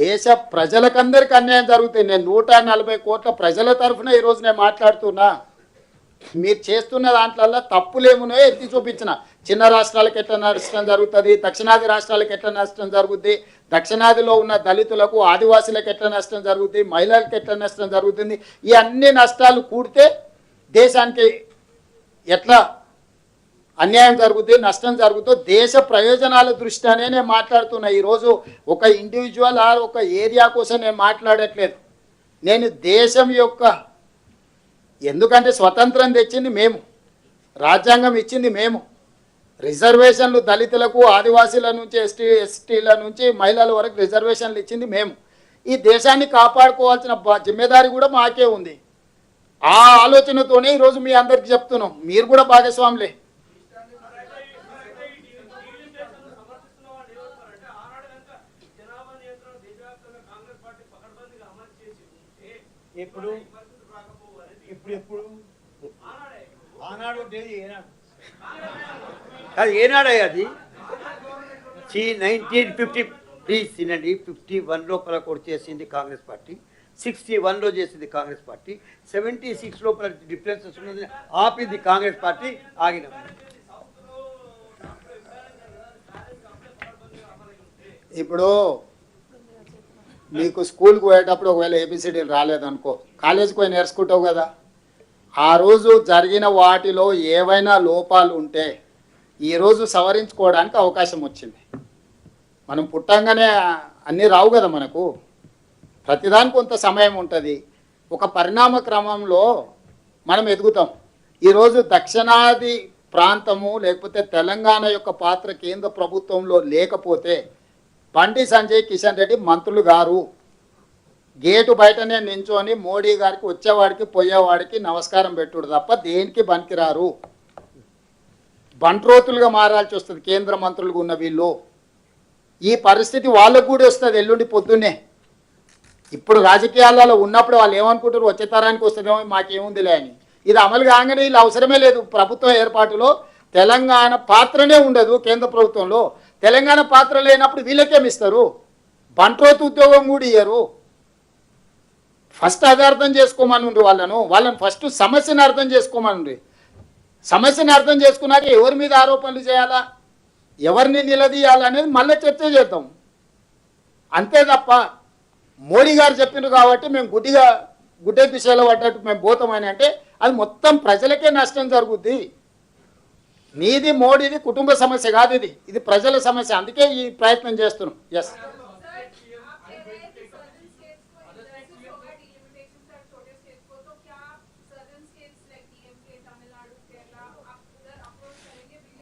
దేశ ప్రజలకందరికీ అన్యాయం జరుగుతుంది. నేను 140 కోట్ల ప్రజల తరఫున ఈరోజు నేను మాట్లాడుతున్నా. మీరు చేస్తున్న దాంట్లో తప్పులేమునో ఎత్తి చూపించిన. చిన్న రాష్ట్రాలకు ఎట్లా నష్టం జరుగుతుంది, దక్షిణాది రాష్ట్రాలకు ఎట్లా నష్టం జరుగుతుంది, దక్షిణాదిలో ఉన్న దళితులకు ఆదివాసీలకు ఎట్లా నష్టం జరుగుతుంది, మహిళలకు ఎట్లా నష్టం జరుగుతుంది, ఈ అన్ని నష్టాలు కూడితే దేశానికి ఎట్లా అన్యాయం జరుగుతుంది, నష్టం జరుగుతుంది. దేశ ప్రయోజనాల దృష్ట్యానే నేను మాట్లాడుతున్నా. ఈరోజు ఒక ఇండివిజువల్ ఒక ఏరియా కోసం నేను మాట్లాడట్లేదు. నేను దేశం యొక్క, ఎందుకంటే స్వతంత్రం తెచ్చింది మేము, రాజ్యాంగం ఇచ్చింది మేము, రిజర్వేషన్లు దళితులకు ఆదివాసీల నుంచి ఎస్టీల నుంచి మహిళల వరకు రిజర్వేషన్లు ఇచ్చింది మేము. ఈ దేశాన్ని కాపాడుకోవాల్సిన జిమ్మేదారి కూడా మాకే ఉంది. ఆ ఆలోచనతోనే ఈరోజు మీ అందరికి చెప్తున్నాం. మీరు కూడా భాగస్వాములే. ఇప్పుడు ఆనాడు అది ఏనాడయ్యా అది 1950 ప్లీజ్ తినండి. 51 లోపల కూడా చేసింది కాంగ్రెస్ పార్టీ, 61లో చేసింది కాంగ్రెస్ పార్టీ, 76 లోపల డిఫరెన్సెస్ ఉన్నది ఆపింది కాంగ్రెస్ పార్టీ. ఆగినాం. ఇప్పుడు మీకు స్కూల్కి పోయేటప్పుడు ఒకవేళ ఏబిసిడీలు రాలేదనుకో, కాలేజీకి పోయి నేర్చుకుంటావు కదా. ఆ రోజు జరిగిన వాటిలో ఏవైనా లోపాలు ఉంటే ఈరోజు సవరించుకోవడానికి అవకాశం వచ్చింది. మనం పుట్టంగానే అన్నీ రావు కదా మనకు, ప్రతిదానికి కొంత సమయం ఉంటుంది. ఒక పరిణామ క్రమంలో మనం ఎదుగుతాం. ఈరోజు దక్షిణాది ప్రాంతము లేకపోతే తెలంగాణ యొక్క పాత్ర కేంద్ర ప్రభుత్వంలో లేకపోతే బండి సంజయ్ కిషన్ రెడ్డి మంత్రులు గారు గేటు బయటనే నించొని మోడీ గారికి వచ్చేవాడికి పోయేవాడికి నమస్కారం పెట్టుడు తప్ప దేనికి పనికిరారు. బంట్రోతులుగా మారాల్సి వస్తుంది కేంద్ర మంత్రులుగా ఉన్న వీళ్ళు. ఈ పరిస్థితి వాళ్ళకు కూడా వస్తుంది ఎల్లుండి పొద్దున్నే. ఇప్పుడు రాజకీయాలలో ఉన్నప్పుడు వాళ్ళు ఏమనుకుంటారు, వచ్చే తరానికి వస్తుందేమో మాకేముందిలే అని. ఇది అమలు కాగానే వీళ్ళు అవసరమే లేదు. ప్రభుత్వ ఏర్పాటులో తెలంగాణ పాత్రనే ఉండదు. కేంద్ర ప్రభుత్వంలో తెలంగాణ పాత్ర లేనప్పుడు వీళ్ళకేమిస్తారు? బంట్రోతు ఉద్యోగం కూడా ఇయ్యరు. ఫస్ట్ అది అర్థం చేసుకోమనుండ్రి వాళ్ళని ఫస్ట్ సమస్యను అర్థం చేసుకోమనుండ్రి. సమస్యను అర్థం చేసుకున్నాక ఎవరి మీద ఆరోపణలు చేయాలా, ఎవరిని నిలదీయాలనేది మళ్ళీ చర్చ చేద్దాం. అంతే తప్ప మోడీ గారు చెప్పిండ్రు కాబట్టి మేము గుడ్డే దిశలో పడ్డట్టు మేము పోతామని అంటే అది మొత్తం ప్రజలకే నష్టం జరుగుద్ది. నీది మోడీది కుటుంబ సమస్య కాదు, ఇది ప్రజల సమస్య. అందుకే ఈ ప్రయత్నం చేస్తున్నాం. ఎస్